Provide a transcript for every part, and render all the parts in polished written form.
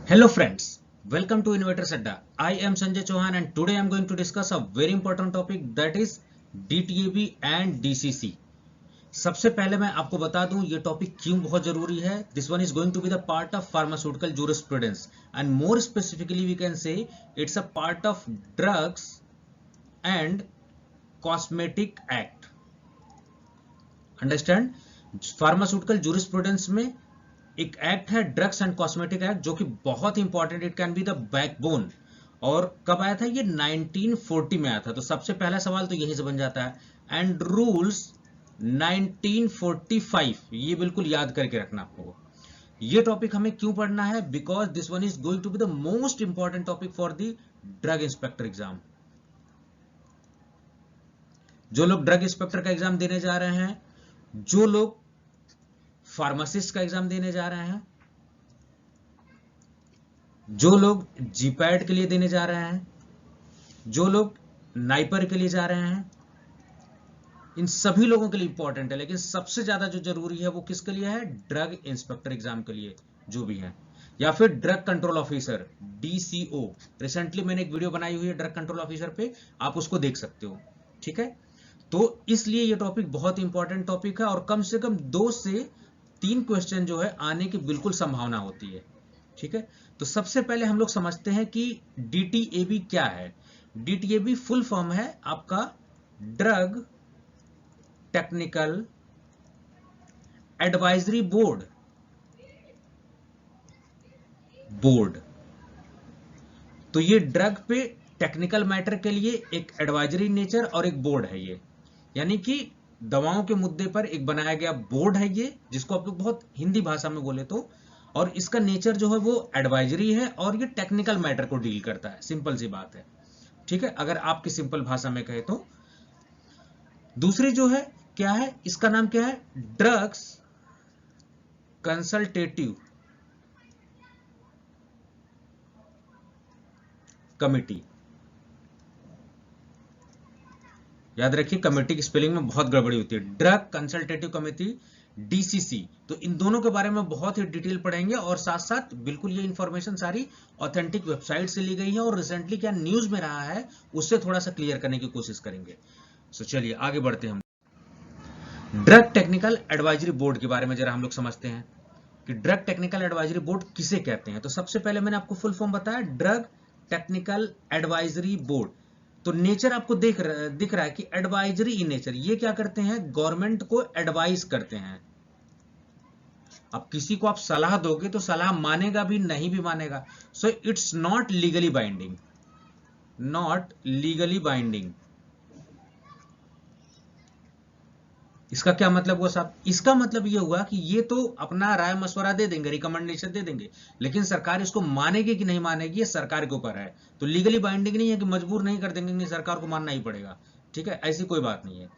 Hello friends, welcome to Innovators Adda. I am Sanjay Chauhan and today I am going to discuss a very important topic that is DTAB and DCC. सबसे पहले मैं आपको बता दूं ये topic क्यों बहुत जरूरी है. This one is going to be the part of pharmaceutical jurisprudence and more specifically we can say it's a part of drugs and cosmetic act. Understand? Pharmaceutical jurisprudence में एक एक्ट है ड्रग्स एंड कॉस्मेटिक एक्ट जो कि बहुत important, it can be the backbone. और कब आया था ये? 1940 में आया था. तो सबसे पहला सवाल तो यही से बन जाता है. एंड रूल्स 1945, ये बिल्कुल याद करके रखना आपको. ये टॉपिक हमें क्यों पढ़ना है? Because this one is going to be the most important topic for the drug inspector exam. जो लोग ड्रग इंस्पेक्टर का एग्जाम देने जा रहे हैं, जो लोग फार्मासिस्ट का एग्जाम देने जा रहे हैं, जो लोग जीपैड के लिए देने जा रहे हैं, जो लोग नाइपर के लिए जा रहे हैं, इन सभी लोगों के लिए इंपॉर्टेंट है. लेकिन सबसे ज्यादा जो जरूरी है वो किसके लिए है? ड्रग इंस्पेक्टर एग्जाम के लिए जो भी है, या फिर drug control officer DCO. Recently मैंने एक वीडियो बनाई हुई है ड्रग कंट्रोल ऑफिसर पे, आप उसको देख सकते हो. ठीक है, तो इसलिए ये टॉपिक बहुत इंपॉर्टेंट टॉपिक है और कम से कम 2 से 3 क्वेश्चन जो है आने की बिल्कुल संभावना होती है. ठीक है, तो सबसे पहले हम लोग समझते हैं कि DTAB क्या है. DTAB फुल फॉर्म है आपका ड्रग टेक्निकल एडवाइजरी बोर्ड. तो ये ड्रग पे टेक्निकल मैटर के लिए एक एडवाइजरी नेचर और एक बोर्ड है. ये यानी कि दवाओं के मुद्दे पर एक बनाया गया बोर्ड है ये, जिसको आप लोग बहुत हिंदी भाषा में बोले तो. और इसका नेचर जो है वो एडवाइजरी है और ये टेक्निकल मैटर को डील करता है. सिंपल सी बात है. ठीक है, अगर आपकी सिंपल भाषा में कहे तो. दूसरी जो है क्या है, इसका नाम क्या है? Drugs consultative committee. याद रखिए, कमेटी की स्पेलिंग में बहुत गड़बड़ी होती है. Drug consultative committee DCC. तो इन दोनों के बारे में बहुत ही डिटेल पढ़ेंगे और साथ साथ बिल्कुल ये इंफॉर्मेशन सारी ऑथेंटिक वेबसाइट से ली गई है और रिसेंटली क्या न्यूज में रहा है उससे थोड़ा सा क्लियर करने की कोशिश करेंगे. सो चलिए आगे बढ़ते हैं. हम ड्रग टेक्निकल एडवाइजरी बोर्ड के बारे में जरा हम लोग समझते हैं कि ड्रग टेक्निकल एडवाइजरी बोर्ड किसे कहते हैं. तो सबसे पहले मैंने आपको फुल फॉर्म बताया, ड्रग टेक्निकल एडवाइजरी बोर्ड. तो नेचर आपको दिख रहा है कि एडवाइजरी इन नेचर. ये क्या करते हैं? गवर्नमेंट को एडवाइस करते हैं. अब किसी को आप सलाह दोगे तो सलाह मानेगा भी, नहीं भी मानेगा. So it's not legally binding. Not legally binding. इसका क्या मतलब हुआ साहब? इसका मतलब ये हुआ कि ये तो अपना राय मशवरा दे देंगे, रिकमेंडेशन दे देंगे, लेकिन सरकार इसको मानेगी कि नहीं मानेगी ये सरकार के ऊपर है. तो लीगली बाइंडिंग नहीं है कि मजबूर नहीं कर देंगे कि सरकार को मानना ही पड़ेगा. ठीक है, ऐसी कोई बात नहीं है.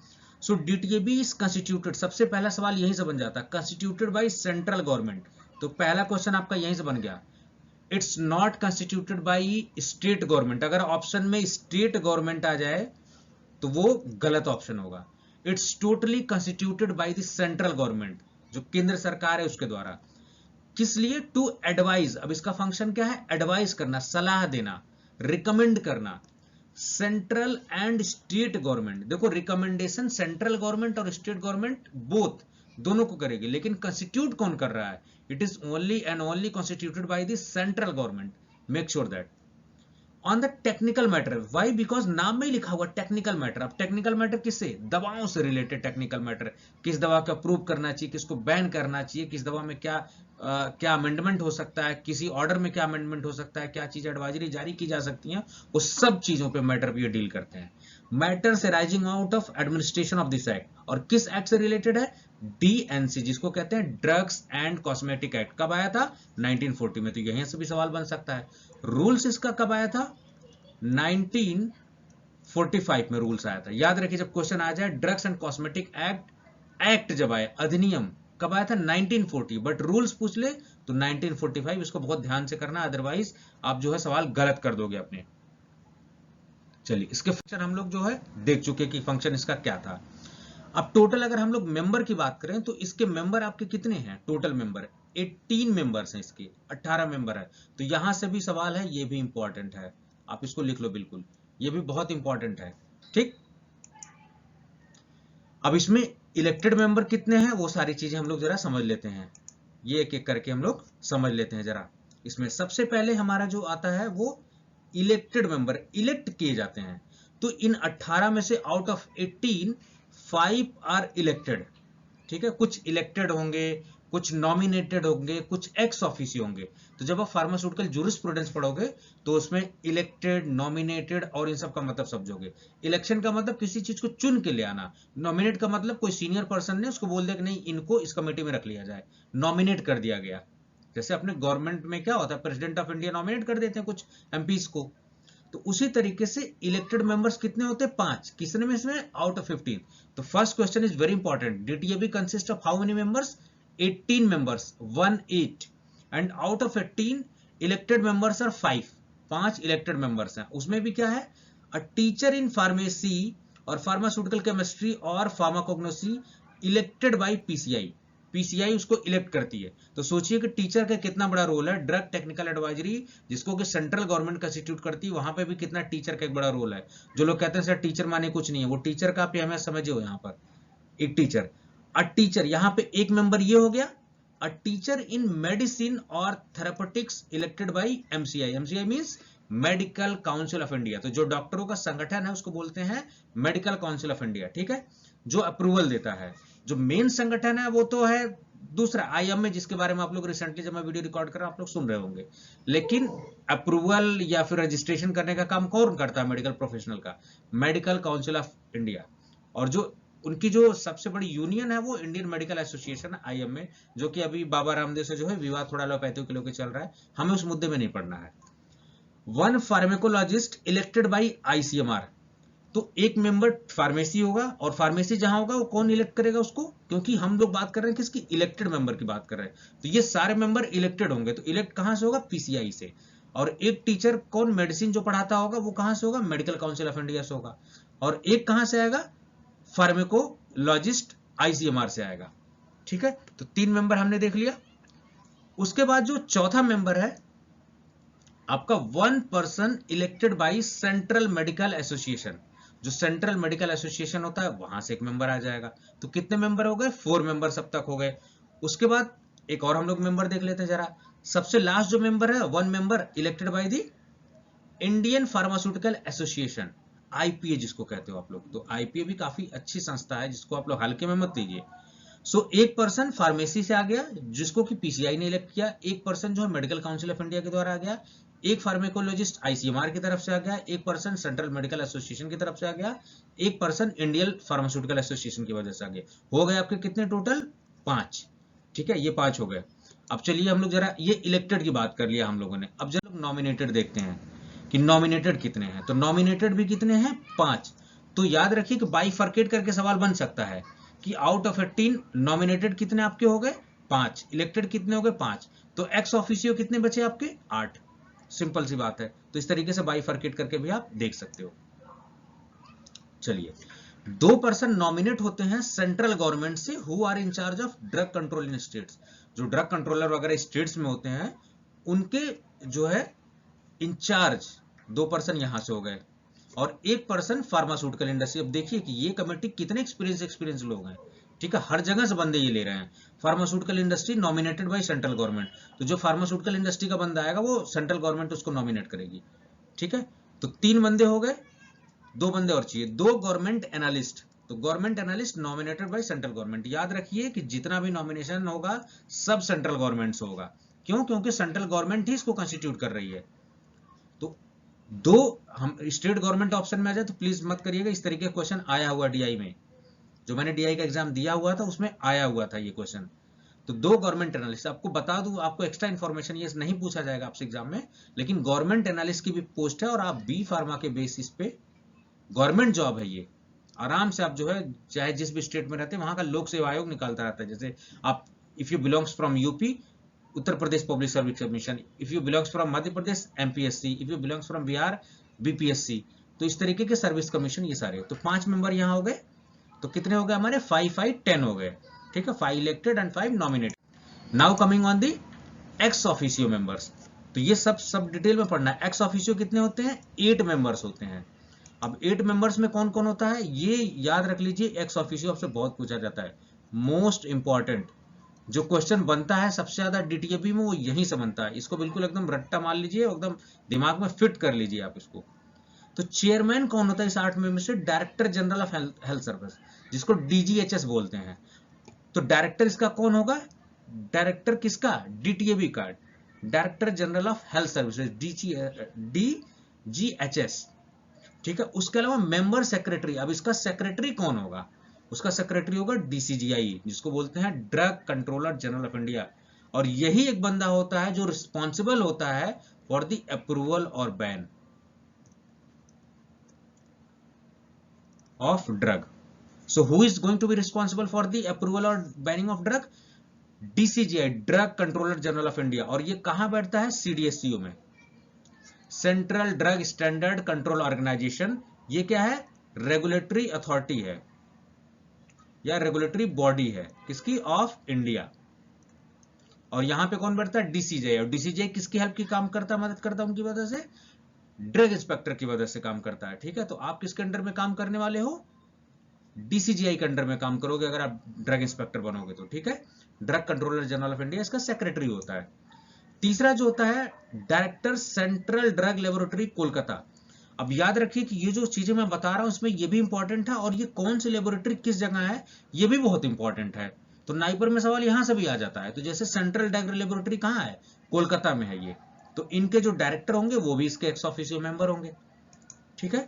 सो DTAB इज कंस्टिट्यूटेड. सबसे पहला सवाल यहीं से बन जाता है, कंस्टिट्यूटेड बाय सेंट्रल गवर्नमेंट. तो पहला क्वेश्चन आपका यहीं से बन गया. It's not constituted by state government. अगर ऑप्शन में स्टेट गवर्नमेंट आ जाए तो वो गलत ऑप्शन होगा. It's totally constituted by the central government, जो केंद्र सरकार है उसके द्वारा. किस लिए? To advise. अब इसका फंक्शन क्या है? एडवाइज करना, सलाह देना, रिकमेंड करना. Central and state government. देखो, रिकमेंडेशन सेंट्रल गवर्नमेंट और स्टेट गवर्नमेंट बोथ दोनों को करेगी, लेकिन कंस्टिट्यूट कौन कर रहा है? It is only and only constituted by the central government. Make sure that. On the technical matter. Why? Because नाम में ही लिखा हुआ टेक्निकल मैटर. अब टेक्निकल मैटर किससे? दवाओं से रिलेटेड टेक्निकल मैटर. किस दवा का अप्रूव करना चाहिए, किसको बैन करना चाहिए, किस दवा में क्या क्या अमेंडमेंट हो सकता है, किसी ऑर्डर में क्या अमेंडमेंट हो सकता है, क्या चीज एडवाइजरी जारी की जा सकती है, उस सब चीजों पे मैटर भी ये डील करते हैं. मैटर से rising out of administration of this act. और किस एक्ट से रिलेटेड है? DNC, जिसको कहते हैं ड्रग्स एंड कॉस्मेटिक एक्ट. कब आया था? 1940 में. तो यहीं से भी सवाल बन सकता है. रूल्स इसका कब आया था? 1945 में रूल्स आया था. याद रखिए, जब क्वेश्चन आ जाए ड्रग्स एंड कॉस्मेटिक एक्ट जब आए, अधिनियम कब आया था? 1940. बट रूल्स पूछ ले तो 1945. इसको बहुत ध्यान से करना, अदरवाइज आप जो है सवाल गलत कर दोगे अपने. चलिए, इसके फंक्शन हम लोग जो है देख चुके कि फंक्शन इसका क्या था. अब टोटल अगर हम लोग मेंबर की बात करें तो इसके मेंबर आपके कितने हैं? टोटल मेंबर 18 मेंबर्स हैं, इसके 18 मेंबर है। तो यहां से भी सवाल है, ये भी इंपॉर्टेंट है, आप इसको लिख लो बिल्कुल, ये भी बहुत इंपॉर्टेंट है। ठीक, अब इसमें इलेक्टेड मेंबर कितने हैं वो सारी चीजें हम लोग जरा समझ लेते हैं, ये एक एक करके हम लोग समझ लेते हैं जरा। इसमें सबसे पहले हमारा जो आता है वो इलेक्टेड मेंबर, इलेक्ट किए जाते हैं। तो इन 18 में से आउट ऑफ 18 5 आर इलेक्टेड। ठीक है, कुछ इलेक्टेड होंगे, कुछ नॉमिनेटेड होंगे, कुछ एक्स ऑफिशियो होंगे। तो जब आप फार्मास्यूटिकल जूरिस्प्रूडेंस पढ़ोगे तो उसमें इलेक्टेड, नॉमिनेटेड और इन सब का मतलब समझोगे। इलेक्शन का मतलब किसी चीज को चुन के ले आना, नॉमिनेट का मतलब कोई सीनियर पर्सन ने उसको बोल दिया कि नहीं इनको इस कमेटी में रख लिया जाए, नॉमिनेट कर दिया गया। जैसे अपने गवर्नमेंट में क्या होता है, प्रेसिडेंट ऑफ इंडिया नॉमिनेट कर देते हैं कुछ एमपीज को। तो उसी तरीके से इलेक्टेड मेंबर्स कितने होते हैं, 5। किसने में इसमें, आउट ऑफ 15। तो first question is very important, DTAB consist of how many members, 18 members, 18। And out of 18 elected members are 5। 5 elected members हैं। उसमें भी क्या है, अ टीचर इन फार्मेसी और फार्मास्यूटिकल केमिस्ट्री और pharmacognosy elected by PCI. PCI उसको elect करती है। तो सोचिए कि टीचर का कितना बड़ा रोल है, ड्रग टेक्निकल एडवाइजरी जिसको कि सेंट्रल गवर्नमेंट कंस्टिट्यूट करती है, वहां पे भी कितना टीचर का एक बड़ा रोल है। जो लोग कहते हैं सर टीचर माने कुछ नहीं है, वो टीचर का आप हमें समझे हो। यहाँ पर एक टीचर, अ टीचर, यहाँ पे एक मेंबर ये हो गया, अ टीचर इन मेडिसिन और therapeutics elected by MCI. MCI means medical council of India. तो जो डॉक्टरों का संगठन है उसको बोलते हैं मेडिकल काउंसिल ऑफ इंडिया। ठीक है, जो अप्रूवल देता है। जो मेन संगठन है वो तो है दूसरा आईएम में, जिसके बारे में आप लोग रिसेंटली जब मैं वीडियो रिकॉर्ड कर रहा हूं आप लोग सुन रहे होंगे। लेकिन अप्रूवल या फिर रजिस्ट्रेशन करने का काम कौन करता है मेडिकल प्रोफेशनल का, मेडिकल काउंसिल ऑफ इंडिया। और जो उनकी जो सबसे बड़ी यूनियन है वो इंडियन मेडिकल एसोसिएशन आईएम में, जो कि अभी बाबा रामदेव से जो है विवाद थोड़ा एलोपैथी के लेकर चल रहा है, हमें उस मुद्दे में नहीं पढ़ना है। One pharmacologist elected by ICMR. तो एक मेंबर फार्मेसी होगा, और फार्मेसी जहां होगा वो कौन इलेक्ट करेगा उसको, क्योंकि हम लोग बात कर रहे हैं किसकी, इलेक्टेड मेंबर की बात कर रहे हैं। तो ये सारे मेंबर इलेक्टेड होंगे। तो इलेक्ट कहां से होगा, पीसीआई से। और एक टीचर कौन, मेडिसिन जो पढ़ाता होगा वो कहां से होगा, मेडिकल काउंसिल ऑफ इंडिया से होगा। और एक कहां से आएगा, फार्मेकोलॉजिस्ट आईसीएमआर से आएगा। ठीक है, तो 3 मेंबर हमने देख लिया। उसके बाद जो चौथा मेंबर है आपका, 1 person elected by central medical association. जो सेंट्रल मेडिकल एसोसिएशन होता है वहां से एक मेंबर आ जाएगा। तो कितने मेंबर हो गए, 4 मेंबर सब तक हो गए। उसके बाद एक और हम लोग मेंबर देख लेते हैं जरा। सबसे लास्ट जो मेंबर है, 1 member elected by the Indian pharmaceutical association, IPA जिसको कहते हो आप लोग। तो आईपीए भी काफी अच्छी संस्था है, जिसको आप लोग हल्के में मत लीजिए। सो एक पर्सन फार्मेसी से आ गया जिसको कि पीसीआई ने इलेक्ट किया, एक पर्सन जो है मेडिकल काउंसिल ऑफ इंडिया के द्वारा आ गया, एक फार्मेकोलॉजिस्ट आईसीएमआर की तरफ से आ गया, एक पर्सन सेंट्रल मेडिकल एसोसिएशन की तरफ से आ गया, एक पर्सन इंडियन फार्मास्यूटिकल एसोसिएशन की वजह से आ गया। हो गए आपके कितने टोटल, 5। ठीक है, ये 5 हो गए। अब चलिए हम लोग जरा ये इलेक्टेड की बात कर लिया हम लोगों ने। अब जरा लोग नॉमिनेटेड देखते हैं कि नॉमिनेटेड कितने हैं। तो नॉमिनेटेड भी कितने हैं, 5। तो याद रखिए कि बाइफरकेट करके सवाल बन सकता है कि आउट ऑफ 18 नॉमिनेटेड कितने आपके हो गए, 5। इलेक्टेड कितने हो गए, 5। तो एक्स ऑफिशियो कितने बचे आपके, 8। सिंपल सी बात है। तो इस तरीके से बाइफरकेट करके भी आप देख सकते हो। चलिए, 2 पर्सन नॉमिनेट होते हैं सेंट्रल गवर्नमेंट से, who are in charge of drug control in states. जो ड्रग कंट्रोलर वगैरह स्टेट्स में होते हैं उनके जो है इंचार्ज 2 पर्सन यहां से हो गए, और 1 पर्सन फार्मास्यूटिकल इंडस्ट्री। अब देखिए कि ये कमेटी कितने एक्सपीरियंस लोग हैं। ठीक है, हर जगह से बंदे ये ले रहे हैं। Pharmaceutical industry nominated by central government. तो जो फार्मास्यूटिकल इंडस्ट्री का बंदा आएगा वो सेंट्रल गवर्नमेंट उसको नॉमिनेट करेगी। ठीक है, तो 3 बंदे हो गए, 2 बंदे और चाहिए, 2 गवर्नमेंट एनालिस्ट। तो government analyst nominated by central government. याद रखिए कि जितना भी नॉमिनेशन होगा सब सेंट्रल गवर्नमेंट से होगा। क्यों, क्योंकि सेंट्रल गवर्नमेंट ही इसको कंस्टिट्यूट कर रही है। तो 2 हम स्टेट गवर्नमेंट ऑप्शन में आ जाए तो प्लीज मत करिएगा, इस तरीके का क्वेश्चन आया हुआ डीआई में, जो मैंने डीआई का एग्जाम दिया हुआ था उसमें आया हुआ था ये क्वेश्चन। तो 2 गवर्नमेंट एनालिस्ट, आपको बता दूं, आपको एक्स्ट्रा इन्फॉर्मेशन ये नहीं पूछा जाएगा आपसे एग्जाम में, लेकिन गवर्नमेंट एनालिस्ट की भी पोस्ट है और आप बी फार्मा के बेसिस पे, गवर्नमेंट जॉब है ये, आराम से आप जो है चाहे जिस भी स्टेट में रहते हैं वहां का लोक सेवा आयोग निकालता रहता है। जैसे आप if you belongs from UP, Uttar Pradesh public service commission, if you belongs from Madhya Pradesh MPSC, if you belongs from Bihar BPSC. तो इस तरीके के सर्विस कमीशन ये सारे। तो 5 मेंबर यहाँ हो गए। तो कितने हो गए हमारे, 5 5 10 हो गए। ठीक है, 5 elected and 5 nominated. Now coming on the ex officio members, तो ये सब डिटेल में पढ़ना है। एक्स ऑफिशियो कितने होते हैं? 8 मेंबर्स होते हैं। अब 8 मेंबर्स में कौन कौन होता है ये याद रख लीजिए। एक्स ऑफिशियो आपसे बहुत पूछा जाता है, मोस्ट इंपॉर्टेंट जो क्वेश्चन बनता है सबसे ज्यादा डीटीएपी में वो यहीं से बनता है। इसको बिल्कुल एकदम रट्टा मार लीजिए, एकदम दिमाग में फिट कर लीजिए आप इसको। तो चेयरमैन कौन होता है इस 8 मेंबर से? Director general of health service, जिसको डीजीएचएस बोलते हैं। तो डायरेक्टर इसका कौन होगा? डायरेक्टर किसका? डीटीएबी का, director general of health services, DGHS. ठीक है। उसके अलावा मेंबर सेक्रेटरी, अब इसका सेक्रेटरी कौन होगा? उसका सेक्रेटरी होगा डीसीजीआई, जिसको बोलते हैं drug controller general of India. और यही एक बंदा होता है जो रिस्पॉन्सिबल होता है फॉर द अप्रूवल और ban of drug. So who is going to be responsible for the approval और banning of drug? DCGI, drug controller general of India. और ये कहां बैठता है? सीडीएससीओ में, central drug standard control organisation. ये क्या है? रेगुलेटरी अथॉरिटी है या रेगुलेटरी बॉडी है, किसकी? Of India. और यहां पे कौन बैठता है? डीसीजीआई। और डीसीजीआई किसकी हेल्प की काम करता है, मदद करता है उनकी वजह से? ड्रग इंस्पेक्टर की वजह से काम करता है। ठीक है। तो आप किसके अंडर में काम करने वाले हो? डीसीजीआई के अंडर में काम करोगे अगर आप ड्रग इंस्पेक्टर बनोगे तो। ठीक है। Drug controller general of India इसका सेक्रेटरी होता है। तीसरा जो होता है director central drug laboratory Kolkata. अब याद रखिए कि ये जो चीजें मैं बता रहा हूं इसमें ये भी इंपॉर्टेंट है, और ये कौन सी लेबोरेटरी किस जगह है ये भी बहुत इंपॉर्टेंट है। तो नाइपर में सवाल यहां से भी आ जाता है। तो जैसे सेंट्रल ड्रग लेबोरेटरी कहां है? कोलकाता में है ये। तो इनके जो डायरेक्टर होंगे वो भी इसके एक्स ऑफिशियो मेंबर होंगे। ठीक है।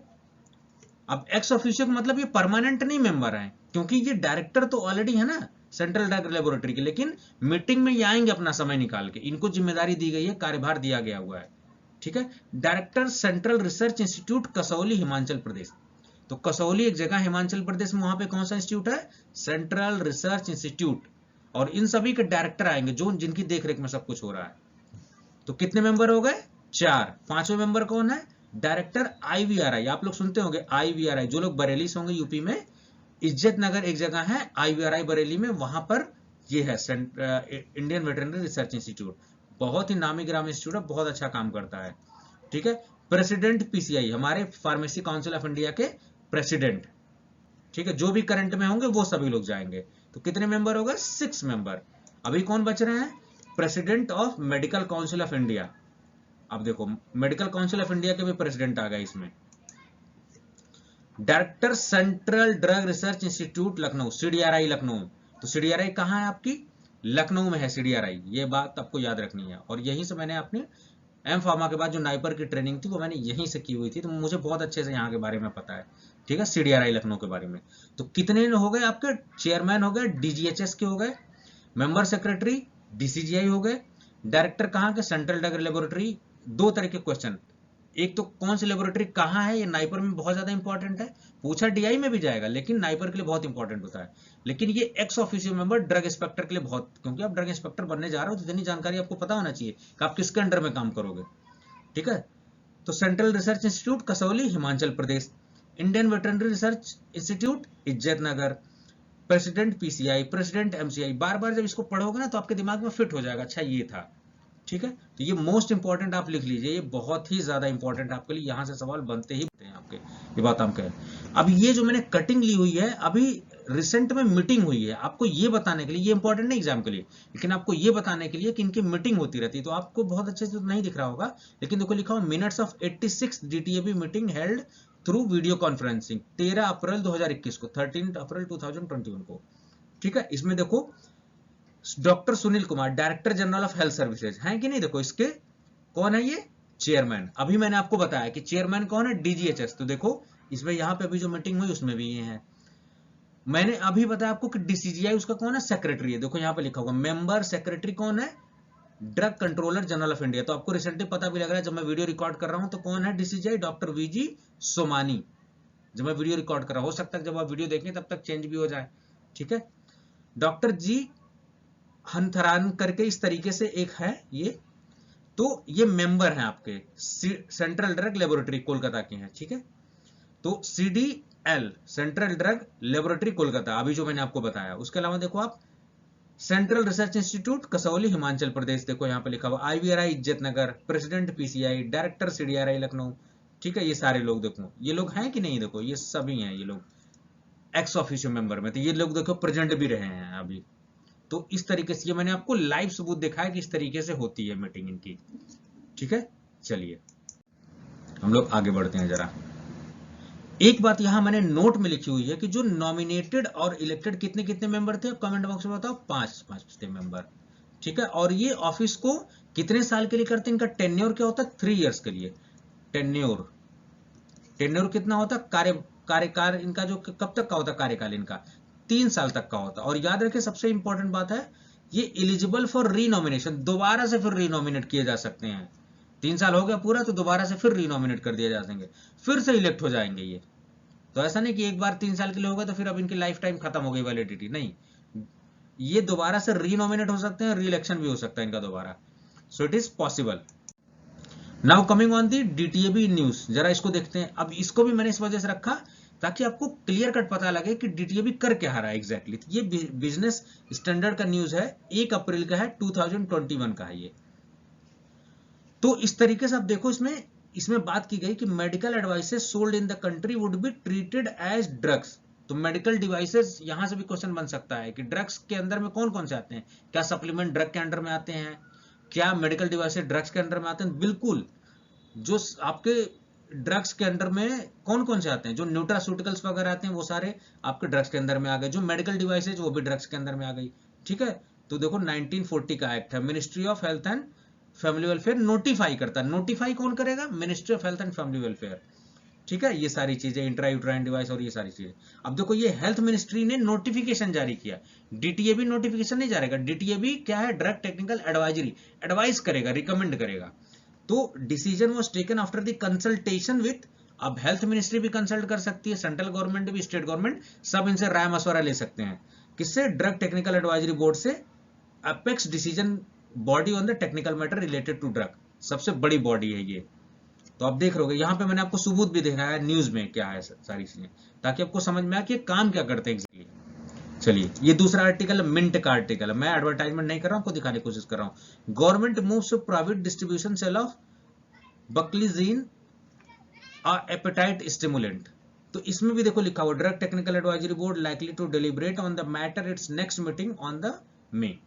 अब एक्स ऑफिशियो का मतलब ये परमानेंट नहीं मेंबर है, क्योंकि ये डायरेक्टर तो ऑलरेडी है ना सेंट्रल ड्रग लेबोरेटरी के, लेकिन मीटिंग में ये आएंगे अपना समय निकाल के, इनको जिम्मेदारी दी गई है, कार्यभार दिया गया हुआ है। ठीक है। Director central research institute Kasauli Himachal Pradesh. तो कसौली एक जगह हिमाचल प्रदेश में, वहां पे कौन सा इंस्टीट्यूट है? Central research institute. और इन सभी के डायरेक्टर आएंगे जो जिनकी देखरेख में सब कुछ हो रहा है। तो कितने मेंबर हो गए? 4। पांचवें मेंबर कौन है? Director IVRI. आप लोग सुनते होंगे आईवीआरआई, जो लोग बरेली से होंगे यूपी में, इज्जत नगर एक जगह है आईवीआरआई बरेली में, वहां पर ये है इंडियन वेटरनरी रिसर्च इंस्टीट्यूट। बहुत ही नामी गिरामी इंस्टीट्यूट है, बहुत अच्छा काम करता है। ठीक है। प्रेसिडेंट पीसीआई, हमारे फार्मेसी काउंसिल ऑफ इंडिया के प्रेसिडेंट। ठीक है। जो भी करंट में होंगे वो सभी लोग जाएंगे। तो कितने मेंबर हो गए? 6 मेंबर। अभी कौन बच रहे हैं? President of medical council of India. अब देखो मेडिकल काउंसिल ऑफ इंडिया के भी प्रेसिडेंट आ गए इसमें। Director central drug research institute Lucknow, CDRI Lucknow. तो सीडीआरआई कहां है आपकी? लखनऊ में है सीडीआरआई। ये बात आपको याद रखनी है। और यहीं से मैंने अपने एम फार्मा के बाद जो नाइपर की ट्रेनिंग थी वो मैंने यहीं से की हुई थी, तो मुझे बहुत अच्छे से यहाँ के बारे में पता है। ठीक है। सीडीआरआई लखनऊ के बारे में। तो कितने हो गए आपके? चेयरमैन हो गए डीजीएचएस के, हो गए मेंबर सेक्रेटरी डीसीजीआई हो गए, डायरेक्टर कहां के? Central drug laboratory. दो तरह के क्वेश्चन, एक तो कौन सी लेबोरेटरी कहां है, ये नाइपर में बहुत ज्यादा इंपॉर्टेंट है, पूछा डीआई में भी जाएगा लेकिन नाइपर के लिए बहुत इंपॉर्टेंट होता है। लेकिन ये ex officio member drug inspector के लिए बहुत, क्योंकि आप ड्रग इंस्पेक्टर बनने जा रहे हो तो इतनी जानकारी आपको पता होना चाहिए कि आप किसके अंडर में काम करोगे। ठीक है। तो central research institute Kasauli Himachal Pradesh, Indian veterinary research institute Izzat Nagar, president PCI, president MCI. बार बार जब इसको पढ़ोगे ना तो आपके दिमाग में फिट हो जाएगा, अच्छा ये था। ठीक है। तो ये मोस्ट इंपॉर्टेंट आप लिख लीजिए, ये बहुत ही ज्यादा इंपॉर्टेंट आपके लिए, यहां से सवाल बनते ही बनते हैं आपके, ये बात हम कहें। अब ये जो मैंने कटिंग ली हुई है, अभी रिसेंट में मीटिंग हुई है, आपको ये बताने के लिए, ये इंपॉर्टेंट नहीं एग्जाम के लिए, लेकिन आपको ये बताने के लिए कि इनकी मीटिंग होती रहती है। तो आपको बहुत अच्छे से तो नहीं दिख रहा होगा, लेकिन देखो लिखा हो minutes of 86 डीटीएबी meeting held through video conferencing 13 अप्रैल 2021 को, 13 अप्रैल 2021 को। ठीक है। इसमें देखो doctor Sunil Kumar, director general of health services, हैं कि नहीं? देखो इसके कौन है? ये चेयरमैन। अभी मैंने आपको बताया कि चेयरमैन कौन है? डीजीएचएस। तो देखो इसमें यहां पे अभी जो मीटिंग हुई उसमें भी ये है। मैंने अभी बताया आपको कि डीसीजीआई उसका कौन है? सेक्रेटरी है। देखो यहां पे लिखा होगा मेंबर सेक्रेटरी कौन है? Drug controller general of India. तो आपको रिसेंटली पता भी लग रहा है, जब मैं वीडियो रिकॉर्ड कर रहा हूं तो कौन है डीसीजीआई? Doctor V G Somani. जब मैं वीडियो रिकॉर्ड कर रहा हूं, हो सकता है जब आप वीडियो देखें तब तक चेंज भी हो जाए। ठीक है। डॉक्टर जी हंथरान करके इस तरीके से एक है ये, तो ये मेंबर हैं आपके, सेंट्रल ड्रग लेबोरेटरी कोलकाता के हैं। ठीक है। तो CDL central drug laboratory Kolkata, अभी जो मैंने आपको बताया। उसके अलावा देखो आप central research institute Kasauli Himachal Pradesh, देखो यहाँ पे लिखा हुआ IVRI Izzat Nagar, president PCI, director CDRI Lucknow. ठीक है, ये सारे लोग देखो, ये लोग हैं कि नहीं, देखो ये सभी हैं, ये लोग एक्स ऑफिशियो मेंबर में, तो ये लोग देखो प्रेजेंट भी रहे हैं अभी। तो इस तरीके से ये मैंने आपको लाइव सबूत दिखाया कि इस तरीके से होती है मीटिंग इनकी। ठीक है, चलिए हम लोग आगे बढ़ते हैं जरा। एक बात यहां मैंने नोट में लिखी हुई है कि जो नॉमिनेटेड और इलेक्टेड कितने कितने मेंबर थे, कमेंट बॉक्स में बताओ। 5 थे मेंबर। ठीक है, और ये ऑफिस को कितने साल के लिए करते हैं, इनका टेन्योर क्या होता है, 3 इयर्स के लिए। टेन्योर टेन्योर कितना होता है, कार्यकाल इनका जो कब तक का होता है, कार्यकाल इनका 3 साल तक का होता है। और याद रखें सबसे इंपॉर्टेंट बात है, ये एलिजिबल फॉर रीनॉमिनेशन, दोबारा से फिर रीनॉमिनेट किए जा सकते हैं। 3 साल हो गया पूरा तो दोबारा से फिर रीनॉमिनेट कर दिए जा सकेंगे, फिर से इलेक्ट हो जाएंगे ये। तो ऐसा नहीं कि एक बार 3 साल के लिए होगा तो फिर अब इनकी लाइफ टाइम खत्म हो गई वैलिडिटी, नहीं, ये दोबारा से रीनॉमिनेट हो सकते हैं, री इलेक्शन भी हो सकता है इनका दोबारा। So it is possible. Now coming on the DTAB news, जरा इसको देखते हैं। अब इसको भी मैंने इस वजह से रखा ताकि आपको क्लियर कट पता लगे कि DTAB कर क्या रहा है एग्जैक्टली। ये बिजनेस स्टैंडर्ड का न्यूज है, 1 अप्रैल का है, 2021 का है ये। तो इस तरीके से आप देखो, इसमें बात की गई कि medical advices sold in the country would be treated as drugs. तो मेडिकल डिवाइसेस, यहां से भी क्वेश्चन बन सकता है कि ड्रग्स के अंदर में कौन कौन से आते हैं, क्या सप्लीमेंट ड्रग के अंडर में आते हैं, क्या मेडिकल डिवाइसेस ड्रग्स के अंडर में आते हैं। बिल्कुल, जो आपके ड्रग्स के अंडर में कौन कौन से आते हैं, जो न्यूट्रास्यूटिकल्स वगैरह आते हैं वो सारे आपके ड्रग्स के अंदर में आ गए, जो मेडिकल डिवाइसेज वो भी ड्रग्स के अंदर में आ गई। ठीक है, तो देखो 1940 का एक्ट है, ministry of health and family welfare notify करता है। नोटिफाई कौन करेगा, ministry of health and family welfare. ठीक है, ये सारी चीजें, इंट्रायूट्राइन डिवाइस और ये सारी चीजें। अब देखो ये हेल्थ मिनिस्ट्री ने नोटिफिकेशन जारी किया, DTAB नोटिफिकेशन नहीं जारी करेगा। DTAB क्या है, ड्रग टेक्निकल एडवाइजरी, एडवाइस करेगा, रिकमेंड करेगा। तो decision was taken after the consultation with, अब हेल्थ मिनिस्ट्री भी कंसल्ट कर सकती है, सेंट्रल गवर्नमेंट भी, स्टेट गवर्नमेंट, सब इनसे राय मशवरा ले सकते हैं। किससे, ड्रग टेक्निकल एडवाइजरी बोर्ड से, apex decision body on the technical matter related to drug, सबसे बड़ी बॉडी है ये। तो आप देख रहे हो, यहाँ पे मैंने आपको सबूत भी दिखाया है न्यूज में क्या है सारी चीजें, ताकि आपको समझ में आए कि काम क्या करते हैं एग्जैक्टली। चलिए, ये दूसरा आर्टिकल मिंट का आर्टिकल है, मैं एडवर्टाइजमेंट नहीं कर रहा हूं, आपको दिखाने की कोशिश कर रहा हूं। Government moves to private distribution sale of buclizine appetite stimulant. तो इसमें भी देखो लिखा हुआ, drug technical advisory board likely to deliberate on the matter its next meeting on the May.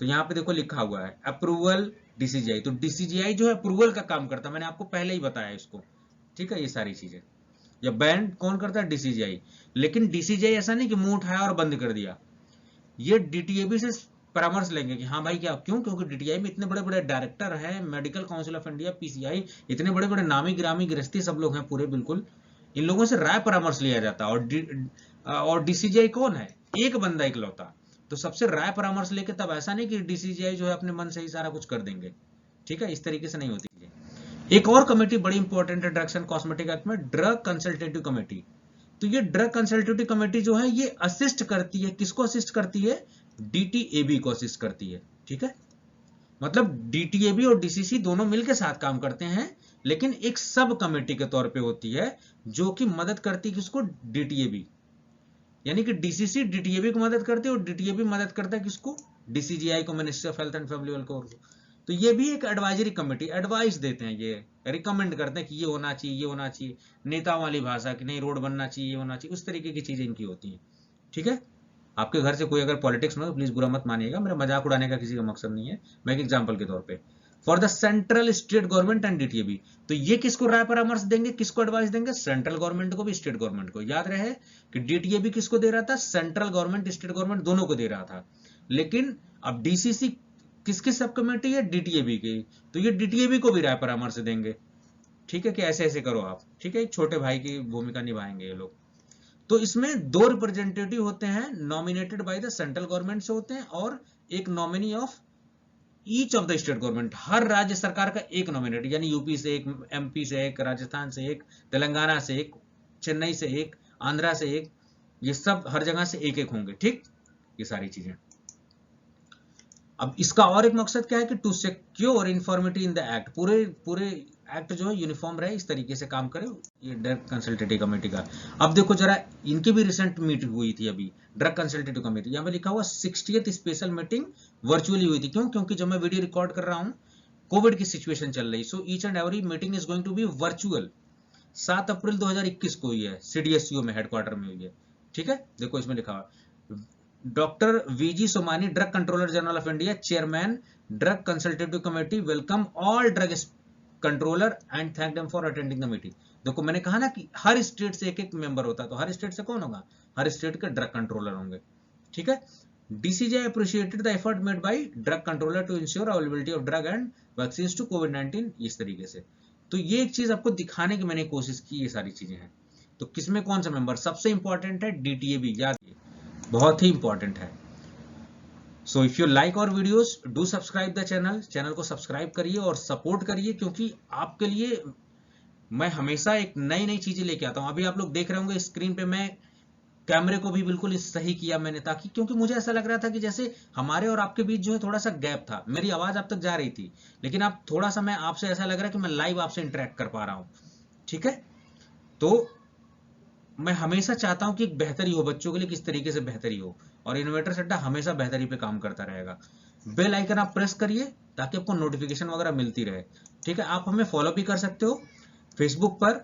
तो यहाँ पे देखो लिखा हुआ है अप्रूवल DCGI, तो DCGI जो है अप्रूवल का काम करता है, मैंने आपको पहले ही बताया इसको। ठीक है, ये सारी चीजें, या बैन कौन करता है, DCGI। लेकिन DCGI ऐसा नहीं कि मुंह उठाया और बंद कर दिया, ये DTAB से परामर्श लेंगे कि हाँ भाई क्या, क्यों, क्योंकि DTI में इतने बड़े बड़े डायरेक्टर हैं, medical council of India, PCI, इतने बड़े बड़े नामी गिरामी गृहस्थी सब लोग हैं पूरे, बिल्कुल इन लोगों से राय परामर्श लिया जाता है। और DCGI कौन है, एक बंदा इकलौता, तो सबसे राय परामर्श लेके, तब ऐसा नहीं कि DCGI जो है अपने मन से ही सारा कुछ कर देंगे। ठीक है, इस तरीके से नहीं होती है। एक और कमेटी बड़ी इंपॉर्टेंट है ड्रग्स एंड कॉस्मेटिक एक्ट में, ड्रग कंसल्टेटिव कमेटी। तो ये ड्रग कंसल्टेटिव कमेटी जो है ये असिस्ट करती है, किसको असिस्ट करती है, DTAB को असिस्ट करती है। ठीक है, मतलब DTAB और DCC दोनों मिलकर साथ काम करते हैं, लेकिन एक सब कमेटी के तौर पे होती है जो कि मदद करती है किसको, DTAB। यानी कि DCC DTAB को मदद करती है और DTAB मदद करता है किसको, DCGI को, ministry of health and family welfare को। तो ये भी एक एडवाइजरी कमेटी, एडवाइस देते हैं, ये रिकमेंड करते हैं कि ये होना चाहिए, ये होना चाहिए, नेता वाली भाषा कि नहीं रोड बनना चाहिए, ये होना चाहिए, उस तरीके की चीजें इनकी होती हैं। ठीक है, आपके घर से कोई अगर पॉलिटिक्स में, तो प्लीज बुरा मत मानिएगा, मेरा मजाक उड़ाने का किसी का मकसद नहीं है, मैं एक एग्जांपल के तौर पे। For the central state government and DTAB, तो ये किसको राय परामर्श देंगे, किसको एडवाइस देंगे, सेंट्रल गवर्नमेंट को भी, स्टेट गवर्नमेंट को। याद रहे कि DTAB किसको दे रहा था, सेंट्रल गवर्नमेंट स्टेट गवर्नमेंट दोनों को दे रहा था। लेकिन अब DCC किसकी सब कमेटी है, DTAB की, तो ये DTAB को भी राय परामर्श देंगे। ठीक है, कि ऐसे ऐसे करो आप। ठीक है, एक छोटे भाई की भूमिका निभाएंगे ये लोग। तो इसमें 2 रिप्रेजेंटेटिव होते हैं, nominated by the central government से होते हैं, और एक nominee of each of the state government, हर राज्य सरकार का एक नॉमिनेट, यानी यूपी से एक, MP से एक, राजस्थान से एक, तेलंगाना से एक, चेन्नई से एक, आंध्रा से एक, ये सब हर जगह से एक एक होंगे। ठीक, ये सारी चीजें। अब इसका और एक मकसद क्या है कि to secure uniformity in the act, पूरे एक्ट जो है यूनिफॉर्म रहे, इस तरीके से काम करे ये ड्रग कंसल्टेटिव कमेटी का। अब देखो जरा, इनकी भी रिसेंट मीटिंग हुई थी अभी, ड्रग कंसल्टेटिव कमेटी, यहाँ पे लिखा हुआ 60th स्पेशल मीटिंग वर्चुअली हुई थी। क्यों? क्योंकि जब मैं वीडियो रिकॉर्ड कर रहा हूँ कोविड की सिचुएशन चल रही, so each and every meeting is going to be virtual. 7 April 2021 को हुई है, CDSCO में हेडक्वार्टर में हुई है। ठीक है, देखो इसमें लिखा हुआ doctor VG Somani, drug controller general of India, chairman drug consultative committee, welcome all drug controller and thank them for attending the meeting. देखो मैंने कहा ना कि हर स्टेट से एक एक मेंबर होता है, तो हर स्टेट से कौन होगा? हर स्टेट के ड्रग कंट्रोलर होंगे। ठीक है, DCGI appreciated the effort made by drug controller to ensure availability of drug and vaccines to COVID-19, इस तरीके से। तो ये एक चीज आपको दिखाने की मैंने कोशिश की, ये सारी चीजें हैं। तो किसमें कौन सा मेंबर सबसे इंपॉर्टेंट है? DTAB, याद, बहुत ही इंपॉर्टेंट है। So if you like our videos, do subscribe the channel को सब्सक्राइब करिए और सपोर्ट करिए, क्योंकि आपके लिए मैं हमेशा एक नई नई चीजें लेके आता हूं। अभी आप लोग देख रहे होंगे स्क्रीन पे, मैं कैमरे को भी बिल्कुल सही किया मैंने, ताकि, क्योंकि मुझे ऐसा लग रहा था कि जैसे हमारे और आपके बीच जो है थोड़ा सा गैप था, मेरी आवाज आप तक जा रही थी, लेकिन अब थोड़ा सा मैं आपसे ऐसा लग रहा है कि मैं लाइव आपसे इंटरेक्ट कर पा रहा हूं। ठीक है, तो मैं हमेशा चाहता हूं कि एक बेहतरी हो बच्चों के लिए, किस तरीके से बेहतरी हो, और इनोवेटर्स अड्डा हमेशा बेहतरी पे काम करता रहेगा। बेल आइकन आप प्रेस करिए ताकि आपको नोटिफिकेशन वगैरह मिलती रहे। ठीक है, आप हमें फॉलो भी कर सकते हो फेसबुक पर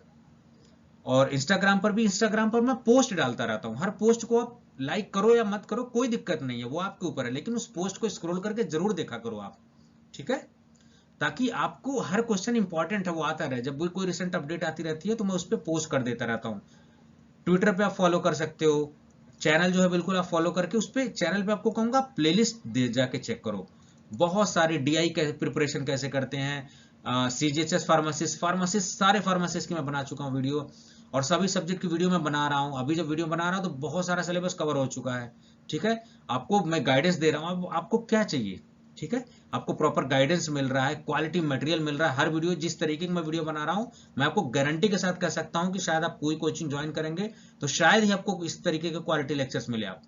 और इंस्टाग्राम पर भी। इंस्टाग्राम पर मैं पोस्ट डालता रहता हूं, हर पोस्ट को आप लाइक करो या मत करो कोई दिक्कत नहीं है, वो आपके ऊपर है, लेकिन उस पोस्ट को स्क्रॉल करके जरूर देखा करो आप। ठीक है, ताकि आपको हर क्वेश्चन इंपॉर्टेंट है वो आता रहे, जब भी कोई रिसेंट अपडेट आती रहती है तो मैं उस पर पोस्ट कर देता रहता हूँ। ट्विटर पे आप फॉलो कर सकते हो, चैनल जो है बिल्कुल आप फॉलो करके उस पे, चैनल पे आपको कहूंगा प्लेलिस्ट दे जाके चेक करो, बहुत सारी DI प्रिपरेशन कैसे करते हैं, CGHS फार्मासिस्ट सारे फार्मासिस्ट की मैं बना चुका हूँ वीडियो, और सभी सब्जेक्ट की वीडियो मैं बना रहा हूँ। अभी जब वीडियो बना रहा हूँ तो बहुत सारा सिलेबस कवर हो चुका है। ठीक है, आपको मैं गाइडेंस दे रहा हूँ, आपको क्या चाहिए। ठीक है, आपको प्रॉपर गाइडेंस मिल रहा है, क्वालिटी मटेरियल मिल रहा है। हर वीडियो जिस तरीके की मैं वीडियो बना रहा हूं, मैं आपको गारंटी के साथ कह सकता हूं कि शायद आप कोई कोचिंग ज्वाइन करेंगे तो शायद ही आपको इस तरीके के क्वालिटी लेक्चर्स मिले आप,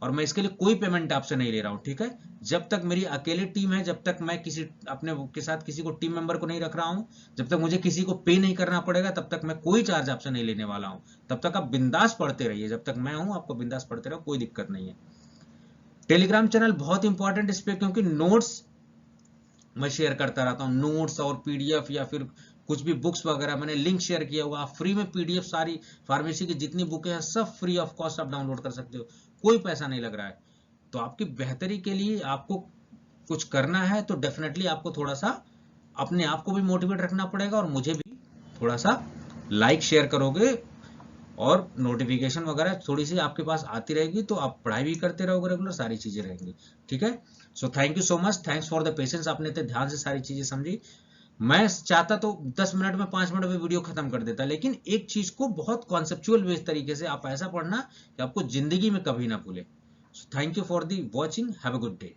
और मैं इसके लिए कोई पेमेंट आपसे नहीं ले रहा हूं। ठीक है, जब तक मेरी अकेली टीम है, जब तक मैं किसी अपने के साथ किसी को टीम मेंबर को नहीं रख रहा हूं, जब तक मुझे किसी को पे नहीं करना पड़ेगा, तब तक मैं कोई चार्ज आपसे नहीं लेने वाला हूं। तब तक आप बिंदास पढ़ते रहिए, जब तक मैं हूं आपको बिंदास पढ़ते रहो, कोई दिक्कत नहीं है। टेलीग्राम चैनल बहुत इंपॉर्टेंट इस पे, क्योंकि नोट्स मैं शेयर करता रहता हूँ, नोट्स और PDF या फिर कुछ भी बुक्स वगैरह मैंने लिंक शेयर किया हुआ, आप फ्री में PDF सारी फार्मेसी की जितनी बुकें हैं सब फ्री ऑफ कॉस्ट आप डाउनलोड कर सकते हो, कोई पैसा नहीं लग रहा है। तो आपकी बेहतरी के लिए आपको कुछ करना है तो डेफिनेटली आपको थोड़ा सा अपने आप को भी मोटिवेट रखना पड़ेगा, और मुझे भी थोड़ा सा लाइक शेयर करोगे और नोटिफिकेशन वगैरह थोड़ी सी आपके पास आती रहेगी, तो आप पढ़ाई भी करते रहोगे रेगुलर, सारी चीजें रहेंगी। ठीक है, so thank you so much, thanks for the patience, आपने इतने ध्यान से सारी चीजें समझी। मैं चाहता तो 10 मिनट में 5 मिनट में वीडियो खत्म कर देता, लेकिन एक चीज को बहुत कॉन्सेप्चुअल बेस तरीके से आप ऐसा पढ़ना कि आपको जिंदगी में कभी ना भूले। So thank you for the watching, have a good day.